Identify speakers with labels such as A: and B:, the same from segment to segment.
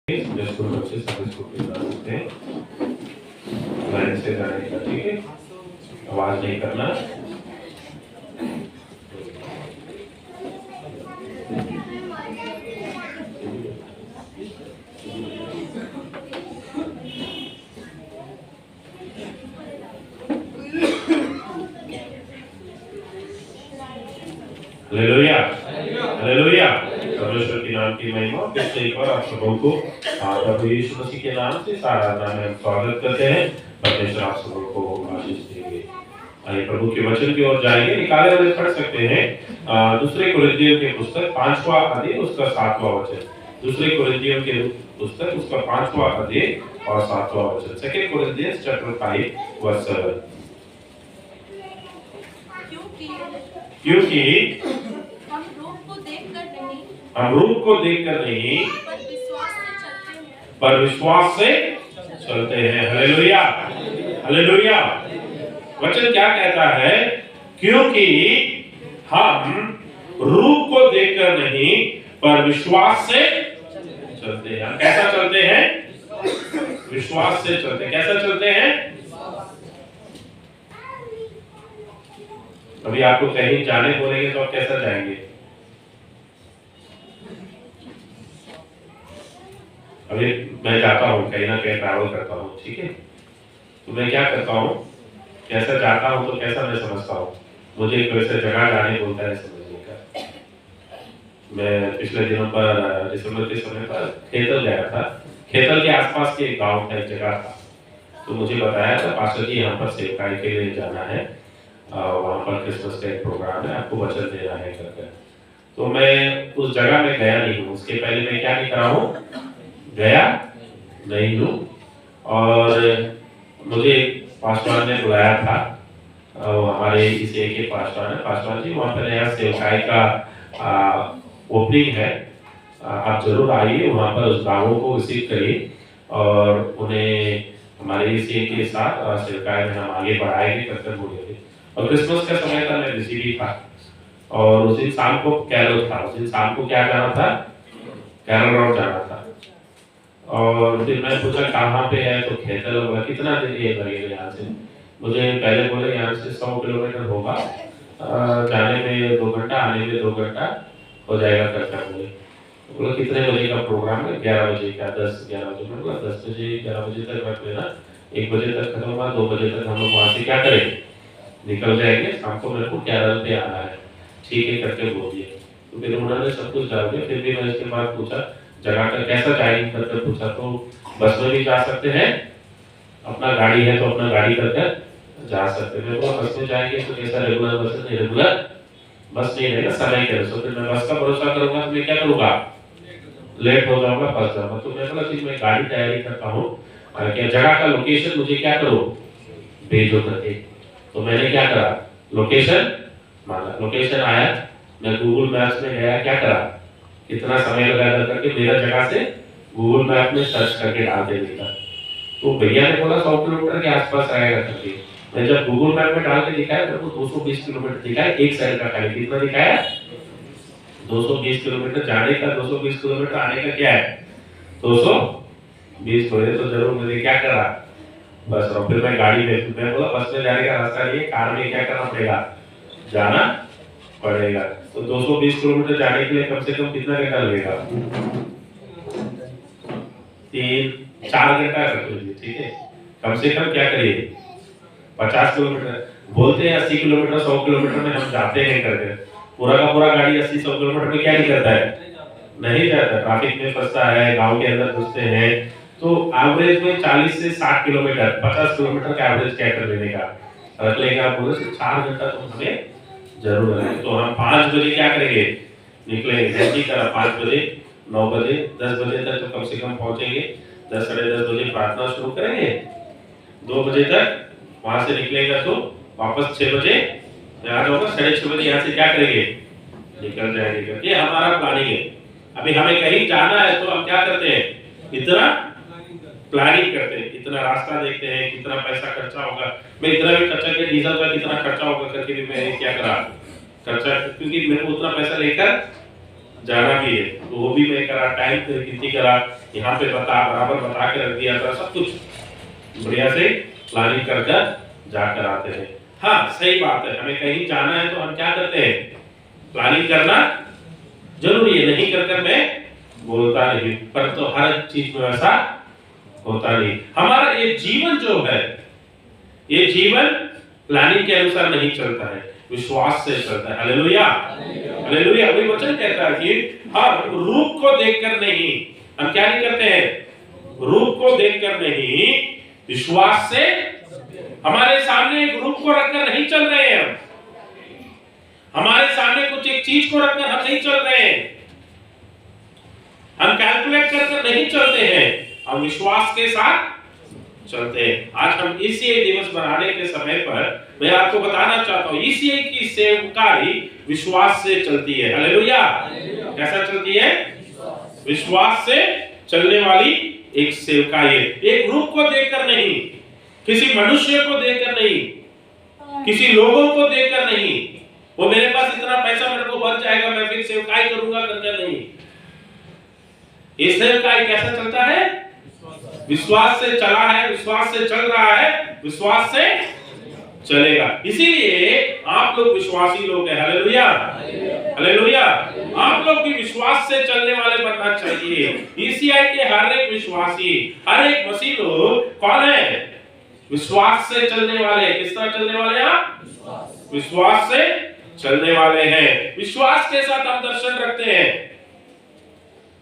A: School बच्चे सभी school में जा सकते हैं। लाइन से जाने का, ठीक है, आवाज नहीं करना। Hallelujah, hallelujah. परमेश्वर के नाम की महिमा। फिर से एक बार आप सबों को प्रभु यीशु मसीह के नाम से आराधना में स्वागत करते हैं। परमेश्वर आप सबों को आशीष देंगे। आइए प्रभु के वचन की ओर जाएंगे। निकाले हुए पढ़ सकते हैं दूसरे कोरिन्थियों के पुस्तक 5वां अध्याय उसका 7वां वचन। दूसरे कोरिन्थियों के पुस्तक उसका 5वां अध्याय और 7वां वचन। Second Corinthians chapter 5 verse 7। क्योंकि हम रूप को देखकर नहीं पर विश्वास से चलते हैं। Hallelujah, hallelujah. वचन क्या कहता है? क्योंकि हम रूप को देखकर नहीं पर विश्वास से चलते हैं। हम कैसा चलते हैं? विश्वास से चलते हैं। कैसा चलते हैं? अभी आपको कहीं जाने बोलेंगे तो आप कैसा जाएंगे? अभी मैं जाता हूँ कहीं ना कहीं ट्रैवल करता हूँ, ठीक है, तो मैं क्या करता हूँ, कैसा जाता हूँ तो कैसा मैं समझता हूँ, मुझे एक वैसे जगह जाने बोलता है समझने का। मैं पिछले दिनों पर दिसंबर के समय पर खेतल गया था। खेतल के आसपास के गांव का एक जगह था, तो मुझे बताया था पास्टर जी यहाँ पर सेवकाई के लिए जाना है, वहाँ पर क्रिसमस का एक प्रोग्राम है, आपको वचन देना है करके। तो मैं उस जगह में गया नहीं हूँ। उसके पहले मैं क्या नहीं करा हूँ, गया नहीं हूँ। और मुझे पासवान ने बुलाया था, हमारे इस एक के पासवान जी, वहाँ पर नया सेवकाई का ओपनिंग है, आप जरूर आइए वहाँ पर, उस गाँवों को विजिट करिए और उन्हें हमारे इस एक के साथ सेवकाई में हम आगे बढ़ाएंगे करके बोलेंगे। और क्रिसमस का समय था, मैं बिजी भी था और उस दिन शाम को कैरल था। उस दिन शाम को क्या जाना था? कैरल राउंड जाना था। और फिर मैं पूछा कहाँ पे है, तो खेतल होगा। कितना देर ये लगेगा यहाँ से? मुझे पहले बोले यहाँ से 100 किलोमीटर होगा, जाने में 2 घंटा, आने में 2 घंटा हो जाएगा करके बोले। बोला कितने बजे का प्रोग्राम है? 11 बजे का। 10-11 बजे। मैं बोला 10 बजे 11 बजे तक रख लेना, 1 बजे तक खत्म होगा, 2 बजे तक हम लोग वहाँ से क्या करेंगे, निकल जाएंगे। शाम को मेरे को केरल पे आना है, ठीक है करके बोल दिया। तो फिर उन्होंने सब कुछ डाल दिया। फिर भी मैं इसके बाद पूछा जगह का कैसा जाएंगे करके पूछा, तो बस में भी जा सकते हैं, अपना गाड़ी है तो अपना गाड़ी करके जा सकते हैं। तो बस में जाएंगे तो कैसा, रेगुलर बस नहीं, रेगुलर बस नहीं रहेगा, समय के अनुसार। फिर मैं बस का भरोसा करूंगा तो मैं क्या करूंगा, लेट हो जाऊंगा, फंस जाऊंगा। तो मैं बोला कि मैं गाड़ी तैयारी करता हूँ, क्या जगह का लोकेशन मुझे क्या करो, भेजो करके। तो मैंने क्या करा, लोकेशन मांगा, लोकेशन आया, मैं गूगल मैप्स में गया, क्या करा, कितना समय लगा करके मेरा जगह से गूगल मैप में सर्च करके डाल दे देता। तो भैया ने बोला 100 किलोमीटर के आसपास आएगा करके। मैं जब गूगल मैप में डाल के दिखाया तो 220 किलोमीटर दिखाया, एक साइड का खाली। कितना दिखाया? 220 किलोमीटर जाने का, 220 किलोमीटर आने का क्या है, 220 हो। तो जरूर मैंने क्या करा, बस। और फिर मैं गाड़ी में, मैं बोला बस में जाने का रास्ता नहीं है, कार में क्या करना पड़ेगा, जाना पड़ेगा। तो 220 किलोमीटर जाने के लिए कम से कम कितना घंटा लगेगा, 3-4 घंटा कर लीजिए, ठीक है। कम से कम क्या करिए, 50 किलोमीटर बोलते हैं, 80 किलोमीटर 100 किलोमीटर में हम जाते हैं करके। पूरा का पूरा गाड़ी 80-100 किलोमीटर में क्या नहीं करता है, नहीं जाता, ट्रैफिक में फंसता है, गांव के अंदर घुसते हैं। तो एवरेज में 40 से 60 किलोमीटर, 50 किलोमीटर का एवरेज क्या कर लेने का रख लेगा। बोले 4 घंटा तो हमें जरूर है। तो हम 5 बजे क्या करेंगे, निकलेंगे। जल्दी करा, 5 बजे, 9 बजे, 10 बजे तक तो कम से कम पहुंचेंगे। 10 साढ़े 10 बजे प्रार्थना शुरू करेंगे, 2 बजे तक वहां से निकलेगा, तो वापस 6 बजे मैं आ जाऊंगा। 6:30 बजे यहाँ से क्या करेंगे, निकल जाएंगे। ये हमारा प्लानिंग है। अभी हमें कहीं जाना है तो हम क्या करते हैं, इतना प्लानिंग करते हैं, इतना रास्ता देखते हैं, कितना पैसा खर्चा होगा। मैं इतना भी खर्चा किया, डीजल का कितना खर्चा होगा करके भी मैं क्या करा, खर्चा, क्योंकि मेरे को उतना पैसा लेकर जाना भी है, तो वो भी मैं करा, टाइम कितनी करा, यहाँ पे बराबर बता के रख दिया था, सब कुछ बढ़िया से प्लानिंग कर जाकर आते हैं। हाँ सही बात है, हमें कहीं जाना है तो हम क्या करते हैं, प्लानिंग करना जरूरी है, नहीं कर मैं बोलता नहीं, पर तो हर चीज में ऐसा होता नहीं। हमारा ये जीवन जो है, ये जीवन प्लानिंग के अनुसार नहीं चलता है, विश्वास से चलता है। Hallelujah hallelujah. वही वचन कहता है कि हम रूप को देखकर नहीं, हम क्या नहीं करते हैं, रूप को देखकर नहीं, विश्वास से। हमारे सामने एक रूप को रखकर नहीं चल रहे हैं हम, हमारे सामने कुछ एक चीज को रखकर हम नहीं चल रहे हैं, हम कैलकुलेट करके नहीं चलते हैं, हम विश्वास के साथ चलते हैं। आज हम ईसीआई दिवस मनाने के समय पर मैं आपको बताना चाहता हूं, ईसीआई की सेवकाई विश्वास से चलती है। हालेलुया। कैसा चलती है, विश्वास से चलने वाली एक सेवकाई है। एक रूप को देखकर नहीं, किसी मनुष्य को देखकर नहीं, किसी लोगों को देखकर नहीं, वो मेरे पास इतना पैसा मेरे को बच जाएगा मैं फिर सेवकाई करूंगा करके नहीं। ये सेवकाई कैसा चलता है, विश्वास से चला है, विश्वास से चल रहा है, विश्वास से चलेगा। इसीलिए आप लोग विश्वासी लोग हैं। Hallelujah hallelujah. आप लोग भी विश्वास से चलने वाले बनना चाहिए। ईसीआई के हर एक विश्वासी, हर एक मसीह लोग कौन है, विश्वास से चलने वाले। किस तरह चलने वाले हैं आप, विश्वास से चलने वाले हैं। विश्वास के साथ हम दर्शन रखते हैं।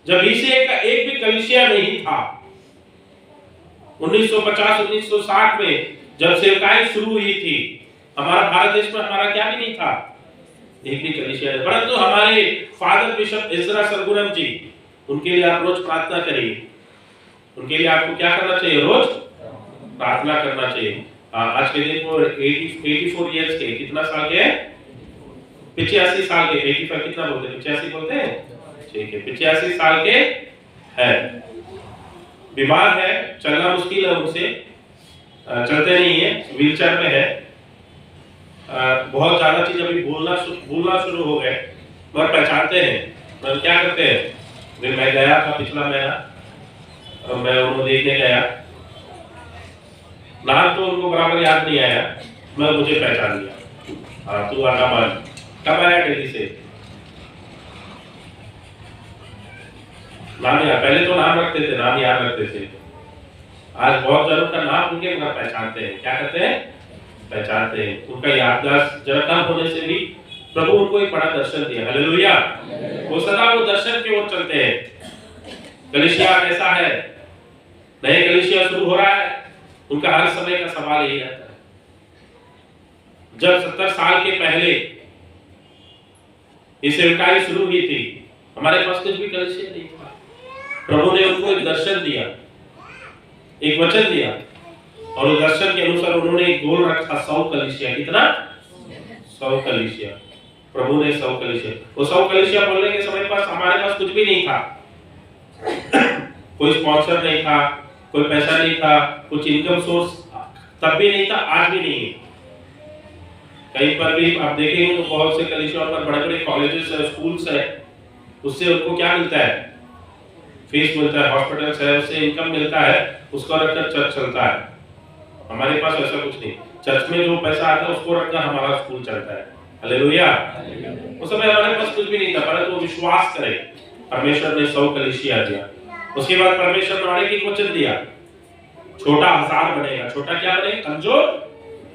A: जब ईसीआई का एक भी कलीसिया नहीं था, 1950-1960 में जब सेवकाई शुरू हुई थी, हमारा भारत देश में हमारा क्या भी नहीं था, एक भी कलीसिया नहीं। परंतु हमारे फादर बिशप इज़रा सरगुनम जी, उनके लिए आप रोज प्रार्थना करिए। उनके लिए आपको क्या करना चाहिए, रोज प्रार्थना करना चाहिए। आज के दिन वो 84 इयर्स के, कितना साल के हैं, 85 साल के, 85 कितना बोलते हैं, 85 बोलते हैं, ठीक है, 85 साल के है। बीमार है, चलना मुश्किल है उनसे, चलते नहीं है, व्हीलचेयर में है। बहुत ज्यादा चीज अभी भूलना शुरू हो गए, मगर पहचानते हैं। मैं क्या करते हैं, मैं गया था पिछला महीना, मैं उनको देखने गया, नाम तो उनको बराबर याद नहीं आया, मैं मुझे पहचान लिया। तू आरामान कब आया दिल्ली से, नाम याद, पहले तो नाम रखते थे, नाम याद रखते थे, आज बहुत जनों का नाम उनके बिना पहचानते हैं। क्या करते हैं, पहचानते हैं। उनका याददाश्त जरा कम होने से भी प्रभु उनको एक बड़ा दर्शन दिया। हालेलुया। वो सदा वो दर्शन की ओर चलते हैं। कलीसिया कैसा है, नए कलीसिया शुरू हो रहा है, उनका हर समय का सवाल यही रहता है। जब 70 साल के पहले ये सेवकाई शुरू हुई थी, हमारे पास कुछ भी कलीसिया नहीं था। प्रभु ने उनको एक दर्शन दिया, एक वचन दिया, और उस दर्शन के अनुसार उन्होंने एक गोल रखा, 100 कलीसिया। कितना, 100 कलीसिया। प्रभु ने 100 कलीसिया, वो 100 कलीसिया बोलने के समय पास हमारे पास कुछ भी नहीं था, कोई स्पॉन्सर नहीं था, कोई पैसा नहीं था, कुछ इनकम सोर्स तब भी नहीं था, आज भी नहीं है। कहीं पर भी आप देखेंगे तो बहुत से कलीसिया पर बड़े बड़े कॉलेजेस है, स्कूल्स है, उससे उनको क्या मिलता है, फीस मिलता है, हॉस्पिटल्स है, उससे इनकम मिलता है, उसको रखकर चर्च चलता है। हमारे पास ऐसा कुछ नहीं, चर्च में जो पैसा आता है उसको रखकर हमारा स्कूल चलता है। हालेलुया। उस समय हमारे पास कुछ भी नहीं था, परंतु विश्वास करें, परमेश्वर ने 100 कलीसिया दिया। उसके बाद परमेश्वर ने एक वचन दिया, छोटा 1000 बनेगा। छोटा क्या बनेगा, कमजोर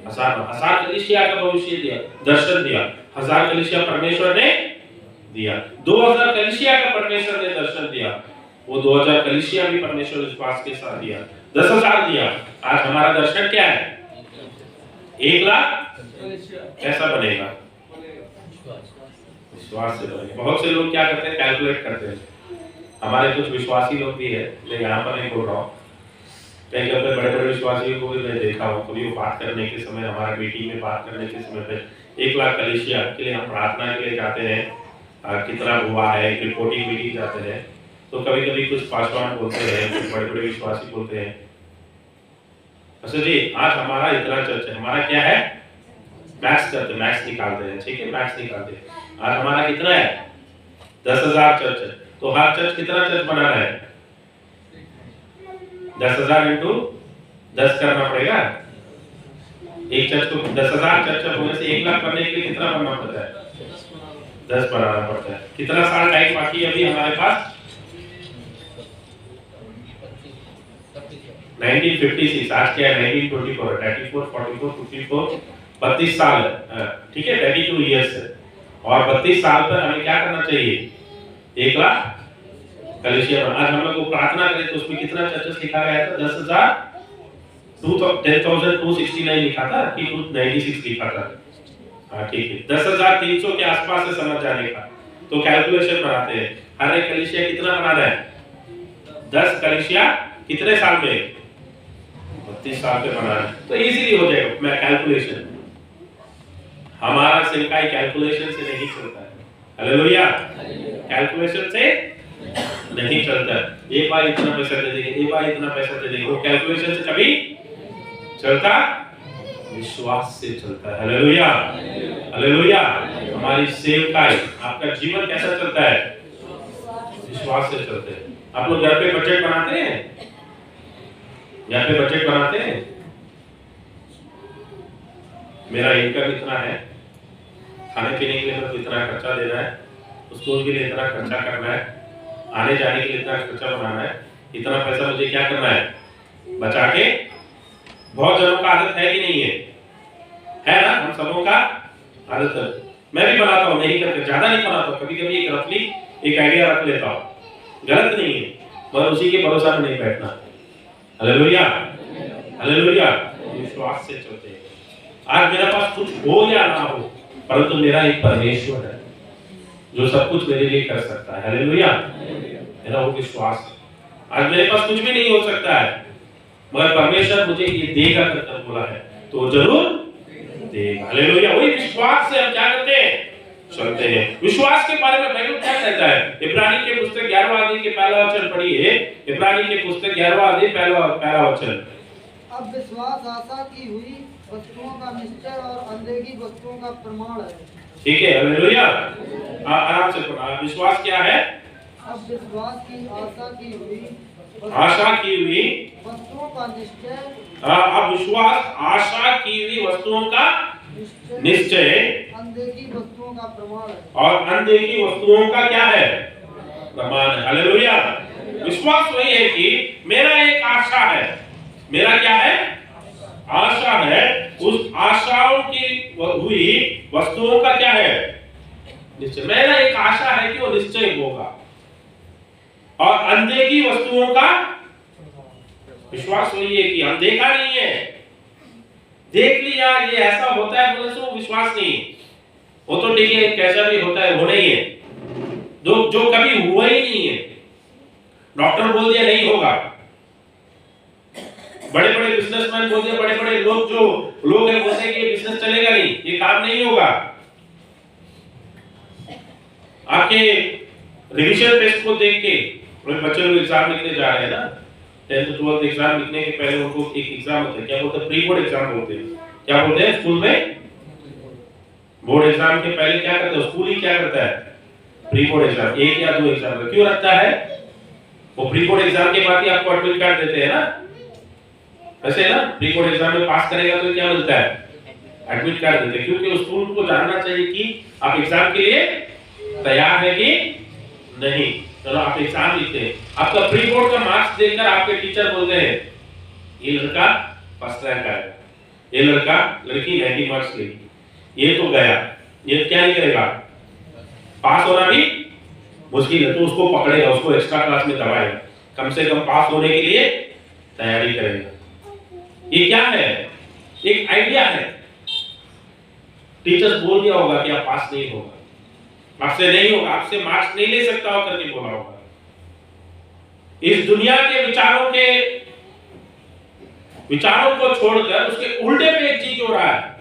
A: 1000 कलीसिया का भविष्य दिया, दर्शन दिया। 1000 कलीसिया परमेश्वर ने दिया, 2000 कलीसिया का परमेश्वर ने दर्शन दिया, वो 2000 कलीसिया भी परमेश्वर विश्वास के साथ दिया, 10,000 दिया। आज हमारा दर्शन क्या है, 1 लाख कैसा बनेगा, विश्वास से बनेगा। बहुत से लोग क्या करते हैं, कैलकुलेट करते हैं। हमारे कुछ विश्वासी लोग भी है, मैं यहाँ पर नहीं बोल रहा हूँ, कहीं अपने बड़े बड़े विश्वासियों को भी मैं देखा हूँ, कभी वो बात करने के समय, हमारा मीटिंग में बात करने के समय पे 1 लाख कलीसिया के लिए हम प्रार्थना के लिए जाते हैं, कितना हुआ है, रिपोर्टिंग मीटिंग जाते हैं, तो कभी कभी कुछ पासवान बोलते हैं, कुछ बड़े बड़े विश्वासी बोलते हैं, अच्छा जी आज हमारा इतना चर्च है, हमारा क्या है, मैक्स करते, मैक्स निकालते हैं, ठीक है, मैक्स निकालते हैं, आज हमारा कितना है, 10,000 चर्च है, तो हर चर्च कितना चर्च बनाना है? 10,000 इंटू 10 करना पड़ेगा। एक चर्च को 10,000 चर्च होने से 1 लाख करने के लिए कितना बनना पड़ता है? 10 बनाना पड़ता है। कितना साल टाइम बाकी है अभी हमारे पास? 1956, आज क्या है? 1924, 34, 44, 54, 32 साल है, ठीक है, 32 ईयर्स है। और 32 साल पर हमें क्या करना चाहिए? 1 लाख कलीसिया। आज हम लोग को प्रार्थना करें तो उसमें कितना चर्चेस लिखा गया था? 10,269 लिखा था कि 296 लिखा था? हाँ ठीक है, 10,300 के आसपास से समझ जाने का। तो कैलकुलेशन बनाते हैं, हर एक कलीसिया कितना बनाना है? 10 कलीसिया कितने साल में? 32 साल पे बनाना है, तो इजीली हो जाएगा मैं कैलकुलेशन। हमारा सिंकाई कैलकुलेशन से नहीं चलता है, हालेलुया, कैलकुलेशन से नहीं चलता। एक बार इतना पैसा दे देंगे, एक बार इतना पैसा दे देंगे, वो कैलकुलेशन से कभी चलता, विश्वास से चलता है। Hallelujah, hallelujah. हमारी सेवकाई, आपका जीवन कैसा चलता है? विश्वास से चलते हैं। आप लोग घर पे बजट बनाते हैं? घर पे बजट बनाते हैं? मेरा इनकम इतना है, खाने पीने के लिए मुझे इतना खर्चा देना है, स्कूल के लिए इतना खर्चा करना है, आने जाने के लिए इतना खर्चा बनाना है, इतना पैसा मुझे क्या करना है? बचा के। बहुत जनों का आदत है कि नहीं है? है ना, हम सबों का आदत है। मैं भी बनाता हूँ, नहीं करके ज्यादा नहीं बनाता, कभी कभी एक रफली एक आइडिया रख लेता हूँ, गलत नहीं है, पर उसी के भरोसा में नहीं बैठना। Hallelujah, hallelujah. विश्वास से चलते हैं। आज मेरे पास कुछ हो या ना हो, परंतु मेरा एक परमेश्वर है जो सब कुछ मेरे लिए कर सकता है। हालेलुया, मेरा वो विश्वास है। आज मेरे पास कुछ भी नहीं हो सकता है, मगर परमेश्वर मुझे ये देगा करके बोला है, तो जरूर देगा। हालेलुया। वही विश्वास से हम क्या करते हैं? चलते हैं। विश्वास के बारे में बाइबल क्या कहता है? इब्रानी के पुस्तक 11वां अध्याय के पहला वचन पढ़िए। इब्रानी के पुस्तक 11वां अध्याय पहला वचन।
B: अब विश्वास आशा की हुई वस्तुओं का निश्चय और अनदेखी वस्तुओं का प्रमाण है।
A: ठीक है, हालेलुया। आराम से पढ़ा। विश्वास क्या है?
B: अब विश्वास की आशा की हुई वस्तुओं का निश्चय।
A: अब विश्वास आशा की हुई वस्तुओं का निश्चय,
B: अनदेखी वस्तुओं का प्रमाण है।
A: और अनदेखी वस्तुओं का क्या है? प्रमाण है। हालेलुया। विश्वास वही है कि मेरा एक आशा है। मेरा क्या है? आशा है। उस आशाओं की हुई वस्तुओं का क्या है? निश्चय। मेरा एक आशा है कि वो निश्चय होगा। और अनदेखी वस्तुओं का विश्वास वही है कि हम देखा नहीं है, देख लिया ये ऐसा होता है बोले तो विश्वास नहीं। वो तो ठीक है, कैसा भी होता है, वो नहीं है जो कभी हुआ ही नहीं है। डॉक्टर बोल दिया नहीं होगा, बड़े बड़े बिजनेसमैन बोल दिया, बड़े बड़े लोग जो लोग हैं बोलते हैं कि ये बिजनेस चलेगा नहीं, ये काम नहीं होगा। आपके रिविजन टेस्ट को देख के बच्चे लोग एग्जाम लिखने जा रहे हैं ना, 10th 12th एग्जाम लिखने के पहले उनको एक एग्जाम होता है, क्या बोलते हैं? प्री बोर्ड एग्जाम बोलते हैं। क्या बोलते हैं स्कूल में? बोर्ड एग्जाम के पहले क्या करते हैं? स्कूल ही क्या करता है? प्री बोर्ड एग्जाम, 1 या 2 एग्जाम क्यों रखता है? वो प्री बोर्ड एग्जाम के बाद ही आपको एडमिट कार्ड देते हैं ना, ऐसे ना। प्री बोर्ड एग्जाम में पास करेगा तो क्या मिलता है? एडमिट कार्ड देते हैं, क्योंकि स्कूल को जानना चाहिए कि आप एग्जाम के लिए तैयार है कि नहीं। चलो आप एग्जाम लिखते हैं, आपका प्री बोर्ड का मार्क्स देखकर आपके टीचर बोलते हैं ये लड़का फर्स्ट रैंक आएगा, ये लड़की 90 मार्क्स लेगी, ये तो गया, ये क्या नहीं करेगा? पास होना भी मुश्किल है, तो उसको पकड़ेगा, उसको एक्स्ट्रा क्लास में दबाएगा, कम से कम पास होने के लिए तैयारी करेगा। ये क्या है? एक आइडिया है। टीचर्स बोल दिया होगा कि आप पास नहीं होगा, आपसे नहीं होगा, आपसे मार्क्स नहीं ले सकता हो करके बोला होगा। इस दुनिया के विचारों को छोड़कर उसके उल्टे पे एक चीज हो रहा है,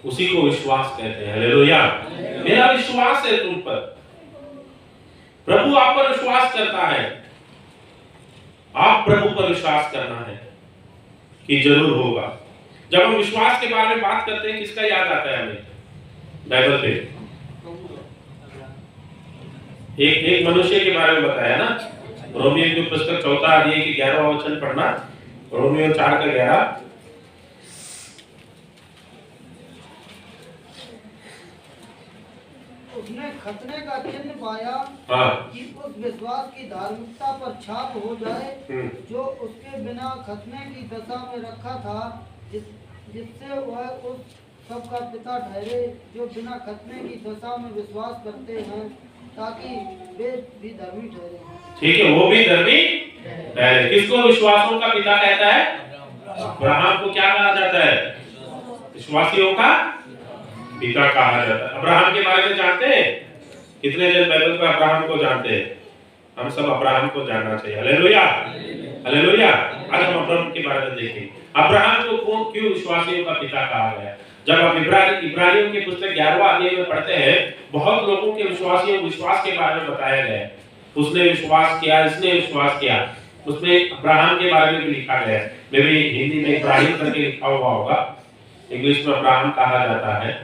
A: उसी को विश्वास कहते हैं। हालेलुया। मेरा विश्वास है तुम पर, प्रभु आप पर विश्वास करता है, आप प्रभु पर विश्वास करना है कि जरूर होगा। जब हम विश्वास के बारे में बात करते हैं, किसका याद आता है हमें? बाइबल पे एक एक मनुष्य के बारे में बताया ना। रोमियो की पुस्तक 4 अध्याय की 11वां वचन पढ़ना, रोमियो 4 का 11।
B: उसने खतने का चिन्ह पाया
A: हाँ।
B: कि उस विश्वास की धार्मिकता पर छाप हो जाए जो उसके बिना खतने की दशा में रखा था, जिससे वह उस सबका पिता ठहरे जो बिना खतने की दशा में विश्वास करते हैं, ताकि वे भी धर्मी ठहरे।
A: ठीक है, वो भी धर्मी ठहरे। किसको विश्वासों का पिता कहता है? अब्राहम को क्या कहा जाता है? विश्वासियों का पिता कहा जाता है। अब्राहम के बारे में जानते हैं? कितने जन बाइबल में अब्राहम को जानते हैं? हम सब अब्राहम को जानना चाहिए। Hallelujah, hallelujah. आज हम अब्राहम के बारे में देखेंगे। अब्राहम को क्यों विश्वासियों का पिता कहा गया? जब आप इब्रानियों की पुस्तक 11वां अध्याय में पढ़ते हैं, बहुत लोगों के विश्वास के बारे में बताया गया है। उसने विश्वास किया, इसने विश्वास किया। उसमें अब्राहम के बारे में भी लिखा गया है। मे भी हिंदी में इब्राहिम करके लिखा हुआ होगा, इंग्लिश में अब्राहम कहा जाता है।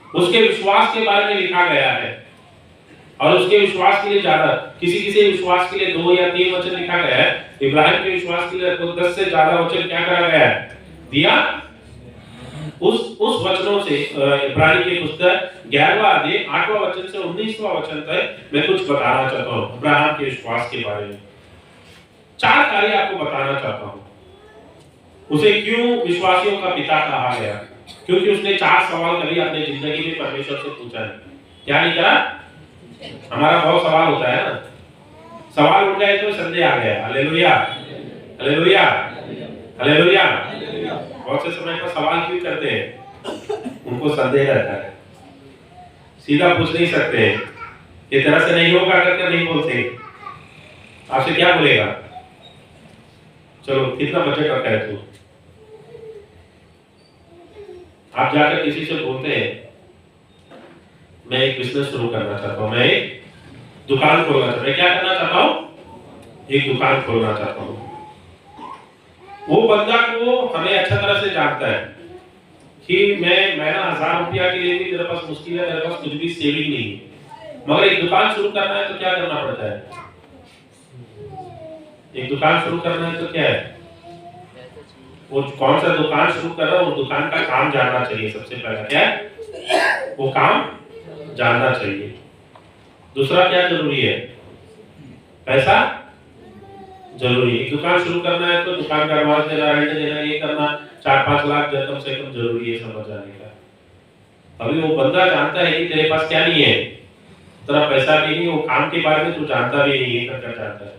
A: उसके विश्वास के बारे में लिखा गया है, और उसके विश्वास के लिए ज्यादा, किसी विश्वास के लिए 2 या 3 वचन लिखा गया है। इब्राहिम के विश्वास के लिए 10 से ज्यादा वचन क्या करा गया है? दिया। उस वचनों से इब्रानी की पुस्तक 11वां अध्याय 8वां वचन से 19वां वचन तक मैं कुछ बताना चाहता हूँ अब्राहम के विश्वास के बारे में। 4 कार्य आपको बताना चाहता हूँ। उसे क्यों विश्वासियों का पिता कहा गया? क्योंकि उसने 4 सवाल कभी अपनी जिंदगी में परमेश्वर से पूछा नहीं। क्या नहीं करा? हमारा बहुत सवाल होता है ना, सवाल उठ गए तो संदेह आ गया। Hallelujah, hallelujah, hallelujah. बहुत से समय पर सवाल क्यों करते हैं? उनको संदेह रहता है, सीधा पूछ नहीं सकते, ये तरह से नहीं होगा करके नहीं बोलते। आपसे क्या बोलेगा? चलो कितना बजट रखा है तू? आप जाकर किसी से बोलते हैं मैं एक बिजनेस शुरू करना चाहता हूं, मैं एक दुकान खोलना चाहता हूं। मैं क्या करना चाहता हूं? एक दुकान खोलना चाहता हूं। वो बंदा को हमें अच्छा तरह से जानता है कि मैं महीना 1000 रुपया के लिए भी मेरे पास मुश्किल है, मेरे पास कुछ भी सेविंग नहीं है। मगर एक दुकान शुरू करना है तो क्या करना पड़ता है? एक दुकान शुरू करना है तो क्या है? वो कौन सा दुकान शुरू कर रहा है, उस दुकान का काम जानना चाहिए। सबसे पहला क्या है? वो काम जानना चाहिए। दूसरा क्या जरूरी है? पैसा जरूरी है। एक दुकान शुरू करना है तो दुकान का एडवांस देना, रेंट देना, ये करना 4-5 लाख कम से कम जरूरी है समझ जाने का। अभी वो बंदा जानता है कि तेरे पास क्या नहीं है, तेरा पैसा भी नहीं, वो काम के बारे में तू जानता भी नहीं है, करके जानता है,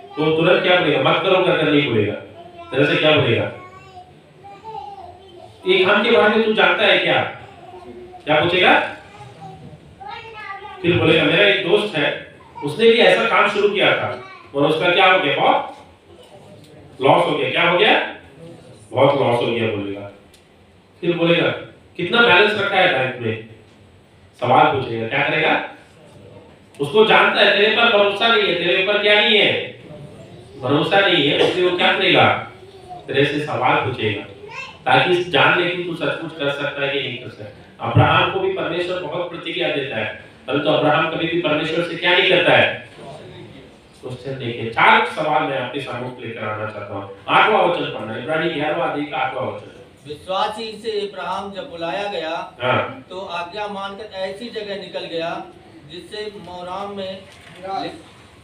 A: तो तुरंत क्या बोलेगा? मत करो करके नहीं बोलेगा, तेरे से क्या बोलेगा? ये काम के बारे में तू जानता है क्या? क्या पूछेगा? फिर बोलेगा मेरा एक दोस्त है, उसने भी ऐसा काम शुरू किया था और उसका क्या हो गया? बहुत लॉस हो गया। क्या हो गया? बहुत लॉस हो गया बोलेगा। फिर बोलेगा कितना बैलेंस रखा है बैंक में? सवाल पूछेगा। क्या करेगा? उसको जानता है तेरे पर भरोसा नहीं है, तेरे ऊपर क्या नहीं है? भरोसा नहीं है, इसलिए वो क्या करेगा? तेरे से सवाल पूछेगा ताकि जान ले कि तू सचमुच कर सकता है कि नहीं कर सकता। अब्राहम को भी परमेश्वर बहुत प्रतिज्ञा देता है, परंतु अब्राहम कभी भी परमेश्वर से क्या नहीं करता है? क्वेश्चन लेके। 4 सवाल मैं आपके सामने लेकर आना चाहता हूँ। 8वां वचन पढ़ना, इब्रानी 11वां अध्याय का 8वां वचन।
C: विश्वासी से इब्राहिम जब बुलाया गया तो आज्ञा मानकर ऐसी जगह निकल गया जिससे मोराम में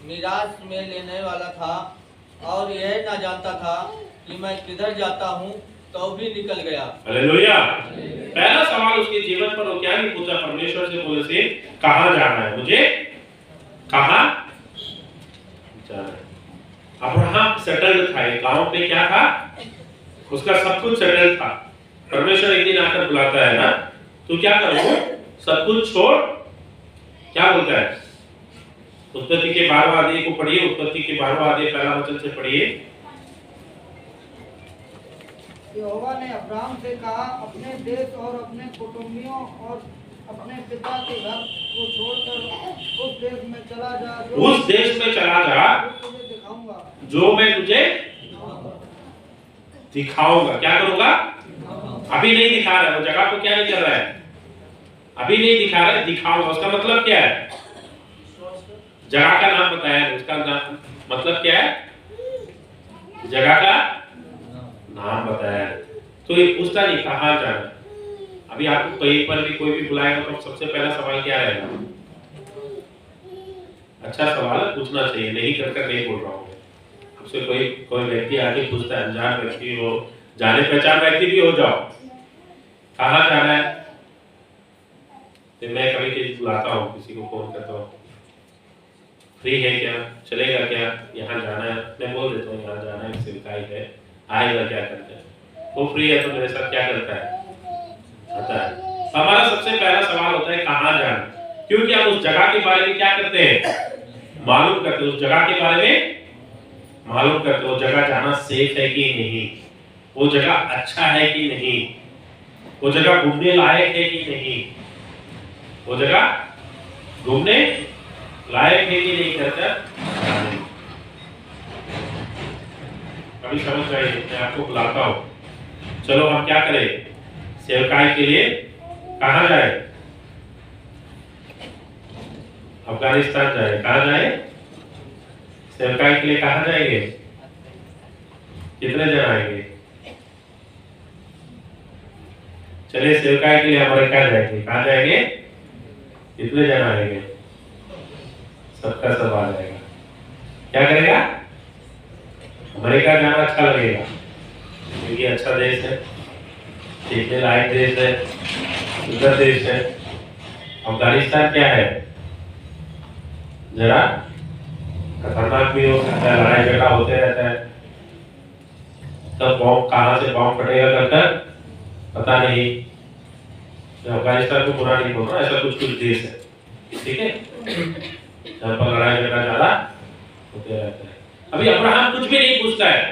C: मिरास में लेने वाला था, और यह ना जानता था कि मैं किधर जाता हूँ, तो भी निकल गया।
A: हालेलुया। पहला सवाल उसके जीवन पर वो क्या नहीं पूछा परमेश्वर से, बोले से कहां जाना है, मुझे कहां जाना है। अब्राहम सेटल्ड था, गांव पे क्या था? उसका सब कुछ सेटल्ड था। परमेश्वर एक दिन आकर बुलाता है ना, तो क्या करो? सब कुछ छोड़, क्या बोलता है? उत्पत्ति के 12वां अध्याय को पढ़िए, उत्पत्ति के 12वां अध्याय पहला वचन से पढ़िए।
B: यहोवा ने अब्राहम से कहा, अपने देश और अपने कुटुंबियों और अपने पिता के घर को छोड़कर उस देश में चला जा,
A: उस देश में चला जा
B: तुझे दिखाऊंगा,
A: जो मैं तुझे दिखाऊंगा। क्या करूंगा? अभी नहीं दिखा रहा है, वो जगह को क्या नहीं कर रहा है? अभी नहीं दिखा रहा है, दिखाऊंगा। उसका मतलब क्या है? जगह का नाम बताया, उसका नाम मतलब क्या है? जगह का नाम बताया। तो ये पूछता नहीं कहाँ जाना। अभी आपको कहीं पर भी कोई भी बुलाएगा तो सबसे पहला सवाल क्या रहेगा? अच्छा सवाल पूछना चाहिए, नहीं कर नहीं बोल रहा हूँ। आपसे कोई व्यक्ति आके पूछता है, अनजान व्यक्ति हो, जाने पहचान व्यक्ति भी हो जाओ, कहाँ जाना है? तो मैं कभी कभी बुलाता हूँ, किसी को फोन करता हूँ, फ्री है क्या, चलेगा क्या, यहाँ जाना है, मैं बोल देता हूँ यहाँ जाना है, सेवकाई है, आएगा क्या करते हैं, वो फ्री है तो मेरे साथ क्या करता है, आता है। हमारा सबसे पहला सवाल होता है कहाँ जाना, क्योंकि हम उस जगह के बारे में क्या करते हैं, मालूम करते हैं, उस जगह के बारे में मालूम करते हैं, वो जगह जाना सेफ है कि नहीं, वो जगह अच्छा है कि नहीं, वो जगह घूमने लायक है कि नहीं, वो जगह घूमने लायक है कि नहीं करता। अभी समझ जाइए, मैं आपको बुलाता हूँ, चलो हम क्या करें, सेवकाई के लिए कहाँ जाए, अफगानिस्तान जाए, कहाँ जाए, सेवकाई के लिए कहाँ जाएंगे, कितने जन आएंगे, चलिए सेवकाई के लिए अमेरिका जाएंगे, कहाँ जाएंगे, कितने जन आएंगे, सबका सब आ जाएगा। क्या करेगा, अमेरिका जाना अच्छा लगेगा क्योंकि अच्छा देश है, देखने लायक देश है, सुंदर देश है। अफगानिस्तान क्या है, जरा खतरनाक भी हो सकता है, लड़ाई झगड़ा होते रहता है, तब बॉम्ब कहां से बॉम्ब फटेगा कर पता नहीं। अफगानिस्तान को बुरा नहीं बोल रहा, ऐसा कुछ देश है, ठीक है, जहाँ पर लड़ाई झगड़ा ज्यादा होते रहता है। अभी अब्राहम कुछ भी नहीं पूछता है,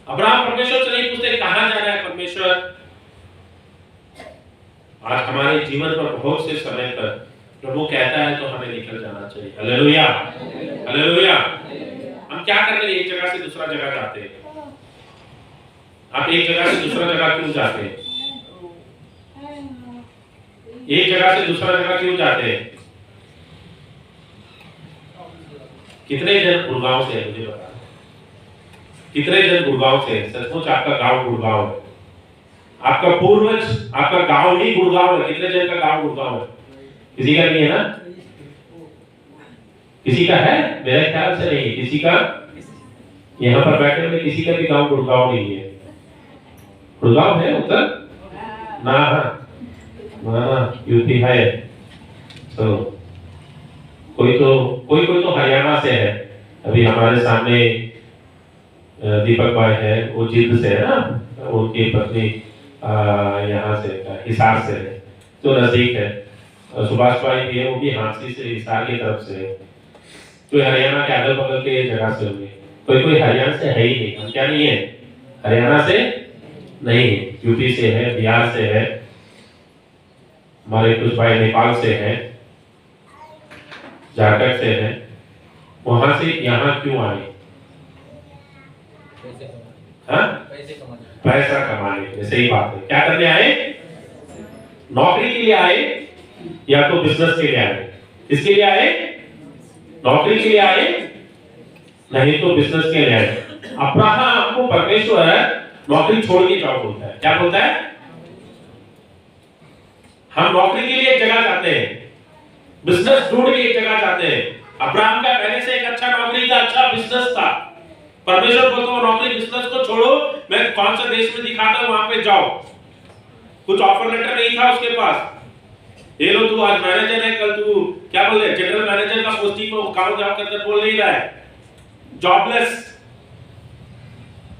A: अब्राहम परमेश्वर से नहीं पूछते कहां जाना है परमेश्वर। आज हमारे जीवन पर बहुत से समय पर प्रभु कहता है तो हमें निकल जाना चाहिए। Hallelujah, hallelujah. हम क्या करने एक जगह से दूसरा जगह जाते हैं? आप एक जगह से दूसरा जगह क्यों जाते हैं? एक जगह से दूसरा जगह क्यों जाते हैं? कितने जन गुड़गांव से है मुझे बता, कितने जन गुड़गांव से है? सचमुच आपका गांव गुड़गांव है, आपका पूर्वज, आपका गांव ही गुड़गांव है। कितने जन का गांव गुड़गांव है? किसी का नहीं है ना? किसी का है? मेरे ख्याल से नहीं, किसी का यहाँ पर बैठे हुए किसी का भी गांव गुड़गांव नहीं है। गुड़गांव है उत्तर ना, ना यूपी है। चलो कोई तो हरियाणा से है। अभी हमारे सामने दीपक भाई है, वो जींद से है ना, उनकी पत्नी यहाँ से हिसार से है, तो नजदीक है। सुभाष भाई भी है, वो भी हांसी से, हिसार की तरफ से है। तो हरियाणा के अगल बगल के जगह से होंगे। कोई हरियाणा से है ही नहीं। हम क्या नहीं है? हरियाणा से नहीं है, यूपी से है, बिहार से है, हमारे कुछ भाई नेपाल से है, झारखंड से है। वहां से यहाँ क्यों आए? पैसा कमाने के लिए। सही बात है। क्या करने आए? नौकरी के लिए आए या तो बिजनेस के लिए आए? किसके लिए आए? नौकरी के लिए आए, नहीं तो बिजनेस के लिए आए। अब्राहम को परमेश्वर नौकरी छोड़ के जाओ बोलता है। क्या बोलता है? हम नौकरी के लिए एक जगह जाते हैं, बिजनेस ढूंढ के एक जगह जाते हैं। अब्राहम का पहले से एक अच्छा नौकरी था, अच्छा बिजनेस था। परमेश्वर बोलता है नौकरी बिजनेस को छोड़ो, मैं कौन सा देश में दिखाता हूं वहां पे जाओ। कुछ ऑफर लेटर नहीं था उसके पास। ये लो, तू आज मैनेजर है, कल तू क्या बोल रहे, जनरल मैनेजर का पोस्टिंग में काम जॉब करते बोल नहीं रहा है, जॉबलेस,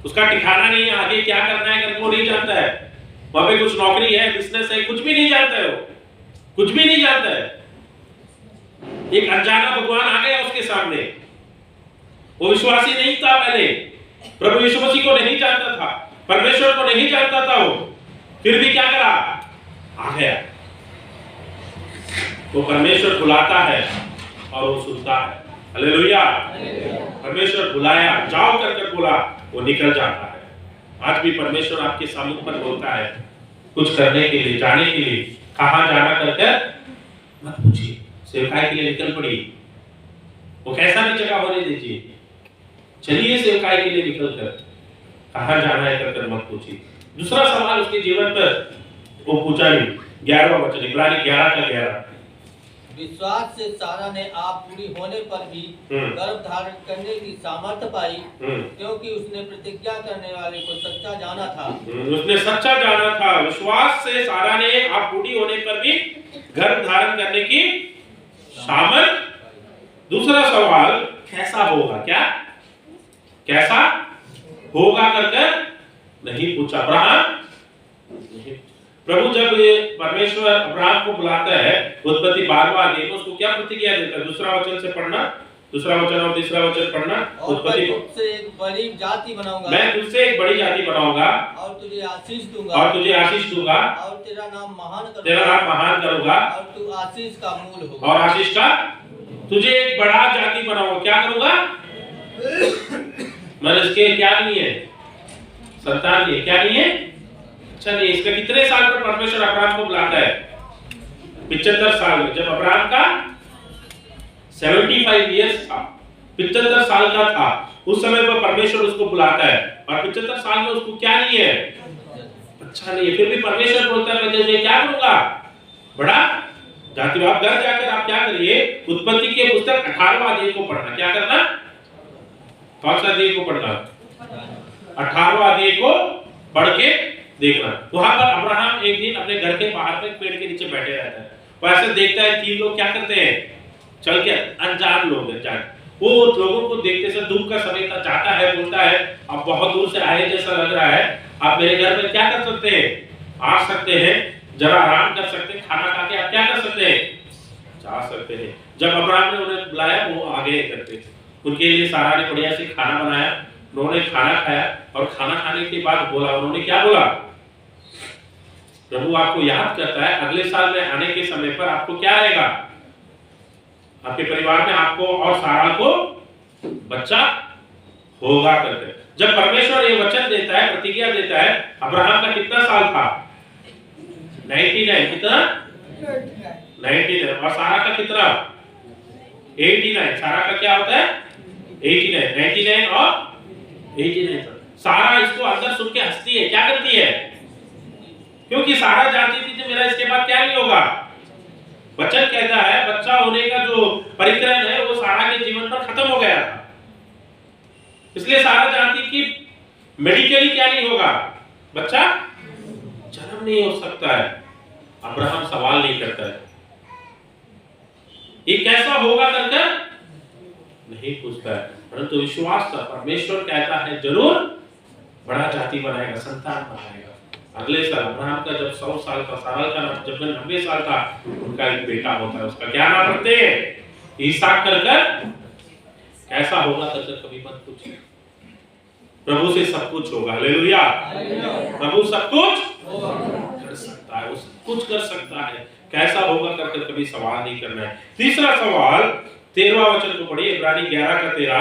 A: उसका ठिकाना नहीं है, आगे क्या करना है करके वो नहीं जानता है। वहां पे कुछ नौकरी है, बिजनेस है, कुछ भी नहीं जानता है, वो कुछ भी नहीं जानता है। एक अनजाना भगवान आ गया उसके सामने। वो विश्वासी नहीं था पहले, प्रभु यीशु मसीह को नहीं जानता था, परमेश्वर को नहीं जानता था वो, फिर भी क्या करा? आ गया। वो परमेश्वर बुलाता है और वो सुनता है। हालेलुया। परमेश्वर बुलाया, जाओ करके बोला, वो निकल जाता है। आज भी परमेश्वर आपके सामने पर बोलता है कुछ करने के लिए, जाने के लिए। कहां जाना करके मत पूछिए, सेवकाई के लिए निकल पड़ी, वो कैसा भी जगह होने दीजिए, चलिए सेवकाई के लिए निकल कर, कहाँ जाना है कर मत पूछिए। दूसरा सवाल उसके जीवन पर वो पूछा नहीं। 11वां वचन, इब्रानी 11 का 11।
C: विश्वास से सारा ने आप पूरी होने पर भी गर्भ धारण करने की सामर्थ्य पाई, क्योंकि उसने प्रतिज्ञा करने वाले को सच्चा जाना था।
A: उसने सच्चा जाना था। विश्वास से सारा ने आप पूरी होने पर भी गर्भ धारण करने की सामर्थ्य। दूसरा सवाल, कैसा होगा? क्या कैसा होगा कर नहीं पूछा अब्राहम। प्रभु जब ये परमेश्वर अब्राहम को बुलाता है उत्पत्ति 12वां अध्याय में, उसको क्या प्रतिज्ञा देता है? दूसरा वचन से पढ़ना, दूसरा वचन और तीसरा वचन पढ़ना। उत्पत्ति,
C: तुझसे एक बड़ी जाति बनाऊंगा,
A: मैं तुझसे एक बड़ी जाति बनाऊंगा
C: और तुझे आशीष दूंगा,
A: और तुझे आशीष दूंगा,
C: और तेरा नाम
A: महान करूंगा,
C: और तू आशीष का मूल होगा,
A: और आशीष का, तुझे एक बड़ा जाति बनाऊंगा। क्या करूंगा? मतलब इसके क्या नहीं है? संतान नहीं है। क्या नहीं है? अच्छा नहीं। इसका कितने साल पर परमेश्वर अब्राहम को बुलाता है? 75 साल में। जब अब्राहम का 75 इयर्स था, 75 साल का था, उस समय पर परमेश्वर उसको बुलाता है। और 75 साल में उसको क्या नहीं है? अच्छा नहीं है। फिर भी परमेश्वर बोलता है मैं तुझे क्या करूंगा? बड़ा जाति। आप घर जाकर आप क्या करिए, उत्पत्ति के पुस्तक 18वां अध्याय को पढ़ना। क्या करना? कौन सा अध्याय को पढ़ना? 18वां अध्याय को पढ़ के देखना। वहां पर अब्राहम एक दिन अपने घर के बाहर में पेड़ के नीचे बैठे रहता है। वो ऐसे देखता है 3 लोग क्या करते हैं, चल के, अनजान लोग हैं, जान वो लोगों को देखते से धूप का समय था, जाता है, बोलता है अब बहुत दूर से आए जैसा लग रहा है, आप मेरे घर में क्या कर सकते हैं? आ सकते हैं, जरा आराम कर सकते हैं, खाना खा के आप क्या कर सकते हैं? जा सकते हैं। जब अब्राहम ने उन्हें बुलाया वो आगे करते, उनके लिए सारा ने बढ़िया से खाना बनाया, उन्होंने खाना खाया और खाना खाने के बाद बोला, उन्होंने क्या बोला? प्रभु आपको याद करता है, अगले साल में आने के समय पर आपको क्या रहेगा? आपके परिवार में आपको और सारा को बच्चा होगा करके। जब परमेश्वर ये वचन देता है, प्रतिज्ञा देता है, अब्राहम का कितना साल था? 99। कितना? 99। और सारा का कितना? 89। सारा का क्या होता है? 89। 99 और 89। सारा इसको अंदर सुन के हंसती है। क्या करती है? क्योंकि सारा जानती थी कि मेरा इसके बाद क्या नहीं होगा। वचन कहता है बच्चा होने का जो परिक्रम है वो सारा के जीवन पर खत्म हो गया था। इसलिए सारा जानती कि मेडिकली क्या नहीं होगा, बच्चा जन्म नहीं हो सकता है। अब्राहम सवाल नहीं करता है ये कैसा होगा करके नहीं पूछता है, परंतु विश्वास था। परमेश्वर कहता है जरूर बड़ा जाति बनाएगा, संतान बनाएगा। अगले साल अब्राहम का जब 100 साल का, सारा का जब 90 साल का, उनका एक बेटा होता है। उसका क्या नाम रखते हैं? इसहाक कर। कैसा होगा करके कभी मत पूछिए। प्रभु से सब कुछ होगा। हालेलुया। प्रभु सब कुछ कर सकता है, वो सब कुछ कर सकता है। कैसा होगा करके कभी सवाल नहीं करना है। तीसरा सवाल 13वां वचन को पढ़िए, इब्रानी 11 का 13।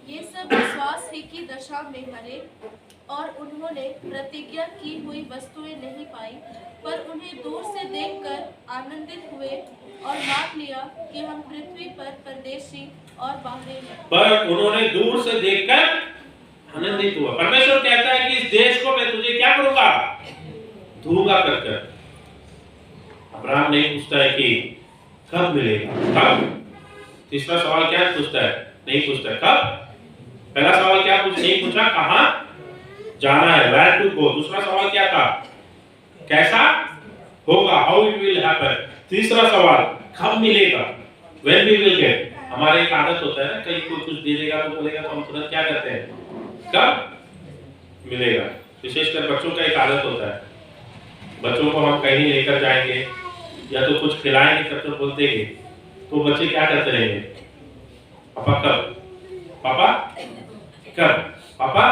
D: ये सब विश्वास ही की दशा में मरे और उन्होंने प्रतिज्ञा की हुई वस्तुएं नहीं पाई, पर उन्हें दूर से देखकर आनंदित हुए और मान लिया कि हम पृथ्वी पर परदेशी और बाहरी हैं। पर
A: उन्होंने दूर से देखकर आनंदित हुआ। परमेश्वर कहता है कि इस देश को मैं तुझे क्या करूंगा? दूंगा करके। अब्राहम नहीं पूछता है कि कब मिलेगा, कब। तीसरा सवाल क्या पूछता है? नहीं पूछता है कब। पहला सवाल क्या नहीं पूछा, कहां जाना है, where to go। दूसरा सवाल क्या था? कैसा होगा, how it will happen। तीसरा सवाल कब मिलेगा, when we will get। हमारे एक आदत होता है ना, कहीं कोई कुछ दे देगा तो बोलेगा तो हम तुरंत क्या करते हैं, कब मिलेगा। विशेषकर बच्चों का एक आदत होता है, बच्चों को हम कहीं लेकर जाएंगे या तो कुछ खिलाएंगे तब तो बोलते हैं, तो बच्चे क्या करते रहेंगे, पापा कब, पापा कब, पापा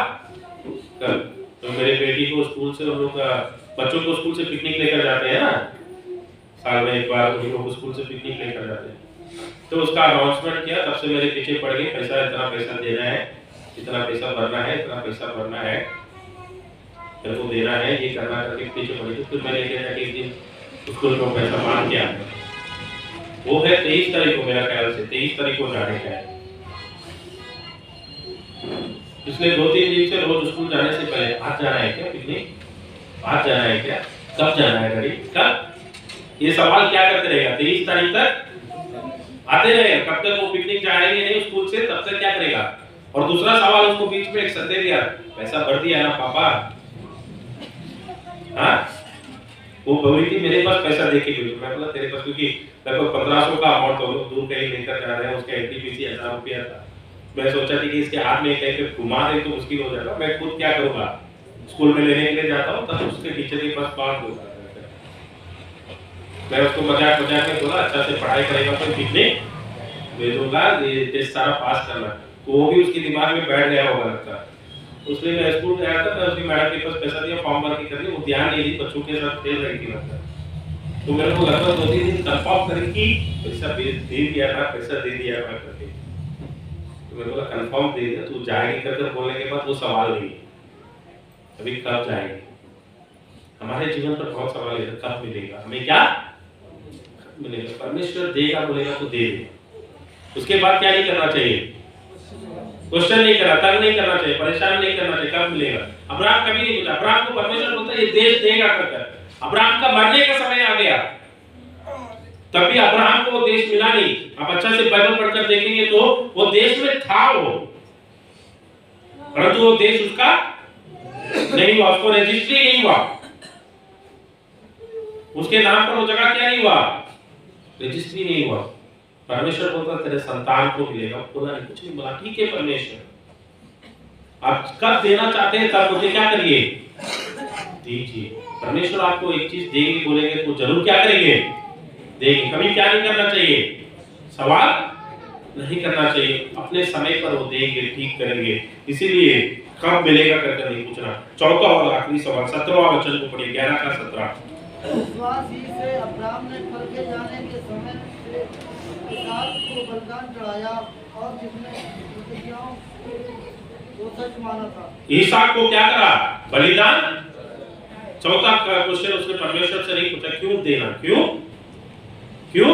A: कब। तो मेरे बेटी को स्कूल से, हम लोग बच्चों को स्कूल से पिकनिक लेकर जाते हैं ना, साल में एक बार उन लोग स्कूल से पिकनिक लेकर जाते हैं। तो उसका अनाउंसमेंट किया, तब से मेरे पीछे पड़ गए, पैसा इतना पैसा देना है, इतना पैसा भरना है, इतना पैसा भरना है, तेरे को देना है, ये करना करके पीछे पड़ी। तो फिर मैंने कहा कि एक दिन स्कूल को पैसा मांग के आया, वो है 23 तारीख को, मेरा ख्याल से 23 तारीख को जाने का है। पिछले 2-3 दिन से रोज स्कूल जाने से पहले आज जाना है क्या पिकनिक, आज जाना है क्या, कब जाना है गाड़ी, कब, ये सवाल क्या करते रहेगा 23 तारीख तक आते रहेगा। कब तक वो पिकनिक जाएंगे नहीं स्कूल से, तब तक क्या करेगा। और दूसरा सवाल उसको बीच में एक सदे दिया, पैसा भर दिया ना पापा, हाँ वो बोली थी मेरे पास पैसा दे के भेजो। मैं बोला तेरे पास, क्योंकि लगभग 1500 का अमाउंट तो लोग दूर कहीं लेकर जा रहे हैं, उसका एनटीपीसी 1000 रुपया था। मैं सोचा थी कि इसके हाथ में कहीं पे घुमा दे तो मुश्किल हो जाएगा, मैं खुद क्या करूंगा, स्कूल में लेने के लिए जाता हूँ तब उसके टीचर के पास बात होता है। मैं उसको मजाक में बोला अच्छा से पढ़ाई करेगा तो पिकनिक भेजूंगा, ये टेस्ट सारा पास करना, तो वो भी उसके दिमाग में बैठ गया होगा लगता है। उसलिए मैं स्कूल गया था, मैं उसकी मैडम के पास पैसा दिया, फॉर्म भर के कर लिया, वो ध्यान नहीं दी, बच्चों के साथ खेल रही थी लगता है। तो मेरे को लगभग 2-3 दिन कंफर्म करेगी पैसा दे दिया था, पैसा दे दिया था करके, तो मैंने बोला कंफर्म दे दिया, तू जाएगी करके बोलने के बाद वो सवाल नहीं अभी कब जाएगी। हमारे जीवन पर बहुत सवाल है, कब मिलेगा हमें, क्या मिलेगा, परमेश्वर देगा बोलेगा तो दे देगा। उसके बाद क्या नहीं करना चाहिए, क्वेश्चन नहीं करना, तंग नहीं करना चाहिए, परेशान नहीं करना चाहिए, कब मिलेगा। अब्राहम कभी नहीं पूछा, अब्राहम को परमेश्वर बोलता है ये देश देगा करके। अब्राहम का मरने का समय आ गया, तभी अब्राहम को वो देश मिला नहीं। आप अच्छा से बाइबल पढ़कर देखेंगे तो वो देश में था वो, परंतु वो देश उसका नहीं हुआ, उसको रजिस्ट्री नहीं हुआ, उसके नाम पर वो जगह क्या नहीं हुआ, रजिस्ट्री नहीं हुआ। परमेश्वर बोलता तेरे संतान को मिलेगा, बोला नहीं, कुछ नहीं बोला, ठीक है परमेश्वर आप कब देना चाहते हैं तब मुझे क्या करिए दीजिए। परमेश्वर आपको एक चीज देंगे बोलेंगे तो जरूर क्या करेंगे, देंगे। कभी क्या नहीं करना चाहिए, सवाल नहीं करना चाहिए, अपने समय पर वो देंगे, ठीक करेंगे। इसीलिए कब मिलेगा करके नहीं पूछना। चौथा और आखिरी सवाल 17वां वचन को पढ़िए, 11 का 17।
B: विश्वास ही से अब्राहम ने परखे जाने के समय से इसहाक को बलिदान चढ़ाया और जिसने प्रतिज्ञाओं को सच माना था।
A: इसहाक को क्या करा, बलिदान। चौथा क्वेश्चन उसने परमेश्वर से नहीं पूछा क्यों देना, क्यों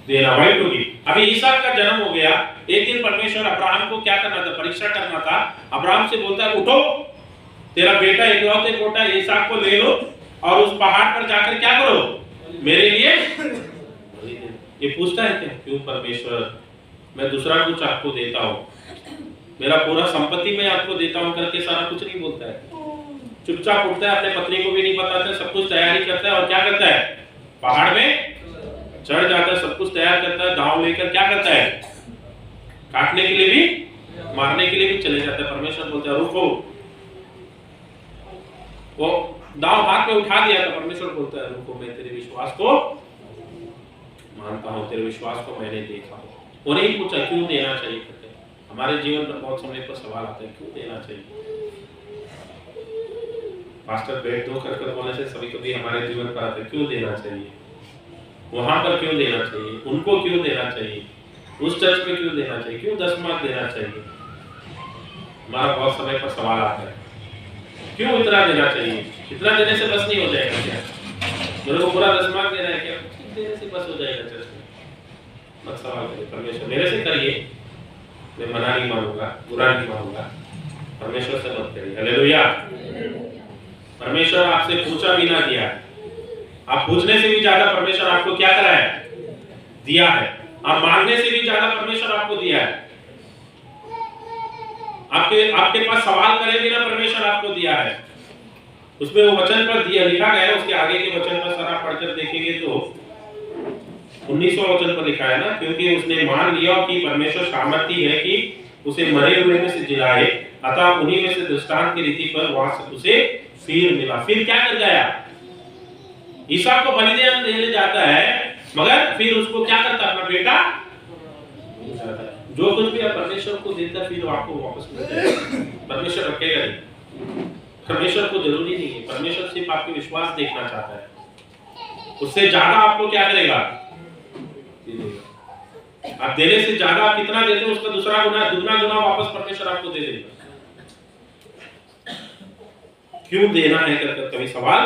A: देना, वाइट होगी। अभी इसहाक का जन्म हो गया, एक दिन परमेश्वर अब्राहम को क्या करना था, परीक्षा करना था। अब्राहम से बोलता है उठो, तेरा बेटा इकलौते बेटा इसहाक को ले लो और उस पहाड़ पर जाकर क्या करो मेरे लिए। ये पूछता है क्यों परमेश्वर, मैं दूसरा कुछ आपको देता हूँ, मेरा पूरा संपत्ति मैं आपको देता हूँ करके सारा कुछ नहीं बोलता है, चुपचाप उठता है, अपने पत्नी को भी नहीं बताता, सब कुछ तैयारी करता है और क्या करता है, पहाड़ में चढ़ जाता है, सब कुछ तैयार करता है, दांव लेकर क्या करता है, काटने के लिए भी मारने के लिए भी चले जाता है। परमेश्वर बोलता है रुको, वो दांव हाथ में उठा दिया था, परमेश्वर बोलता है रुको, मैं तेरे विश्वास को मानता हूँ, तेरे विश्वास को मैंने देखा। वो नहीं पूछा क्यों देना चाहिए करके। हमारे जीवन पर बहुत समय पर सवाल आता है क्यों देना चाहिए। मास्टर बैठ दो कर बोलने से सभी कभी हमारे जीवन पर आता है क्यों देना चाहिए, वहां पर क्यों देना चाहिए, उनको क्यों देना चाहिए, उस चर्च में क्यों देना चाहिए, क्यों 10 मार्क देना चाहिए। हमारा बहुत समय पर सवाल आता है क्यों इतना देना चाहिए, इतना देने से बस नहीं हो जाएगा क्या, मेरे को पूरा 10 मार्क देना है क्या, देने से बस हो जाएगा चर्च में। मत सवाल करिए, परमेश्वर मेरे से करिए, मैं मना नहीं मानूंगा, बुरा नहीं मानूंगा, परमेश्वर से मत करिए। हालेलुया। परमेश्वर आपसे पूछा भी ना दिया, आप पूछने से भी ज्यादा परमेश्वर आपको क्या करा है, दिया है। आप मांगने से भी ज्यादा परमेश्वर आपको दिया है। आपके पास सवाल करे बिना परमेश्वर आपको दिया है। उसमें वो वचन पर दिया लिखा गया है, उसके आगे के वचन पर सर आप पढ़कर देखेंगे तो 19वां वचन पर लिखा है ना, क्योंकि उसने मान लिया कि परमेश्वर सामर्थी है कि उसे मरे हुए में से जिलाए, अतः उन्हीं में से दृष्टांत की रीति पर वहां उसे फिर मिला। फिर क्या कर गया, ईसा को बलिदान देने जाता है, मगर फिर उसको क्या करता, अपना बेटा जो कुछ भी आप परमेश्वर को देता फिर आपको वापस मिल जाएगा। परमेश्वर रखेगा नहीं, परमेश्वर को जरूरी नहीं है, परमेश्वर सिर्फ आपके विश्वास देखना चाहता है, उससे ज्यादा आपको क्या करेगा, आप देने से ज्यादा आप कितना देते हो उसका दूसरा गुना, दुगना गुना वापस परमेश्वर आपको दे देगा। क्यों देना है कर कभी सवाल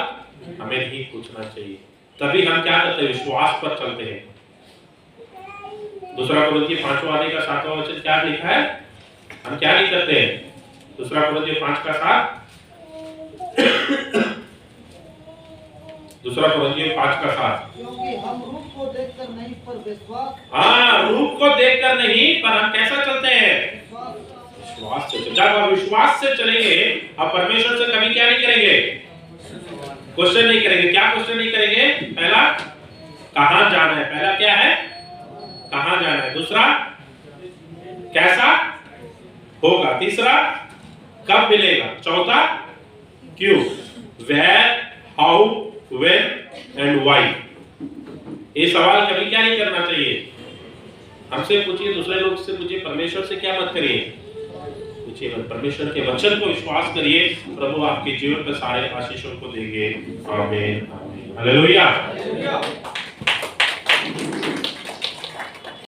A: हमें भी पूछना चाहिए, तभी हम क्या करते हैं, विश्वास पर चलते हैं। दूसरा कुरिन्थियों 5वां अध्याय का 7वां वचन क्या लिखा है? हम क्या नहीं करते हैं? दूसरा कुरिन्थियों 5 का 7, दूसरा कुरिन्थियों 5 का 7।
B: क्योंकि हम रूप को देखकर नहीं पर विश्वास,
A: हाँ, रूप को देखकर नहीं पर हम कैसा चलते हैं? विश्वास से। जब आप विश्वास से चलेंगे आप परमेश्वर से कभी क्या नहीं करेंगे? क्वेश्चन नहीं करेंगे। क्या क्वेश्चन नहीं करेंगे? पहला कहां जाना है, पहला क्या है? कहां जाना है। दूसरा कैसा होगा। तीसरा कब मिलेगा। चौथा क्यों, where, how, when and why. ये सवाल कभी क्या नहीं करना चाहिए। हमसे पूछिए, दूसरे लोग से पूछिए, परमेश्वर से क्या मत करिए, पूछिए मत। परमेश्वर के वचन को विश्वास करिए, प्रभु आपके जीवन पर सारे आशीषों को देंगे। आमीन, आमीन, हालेलुया।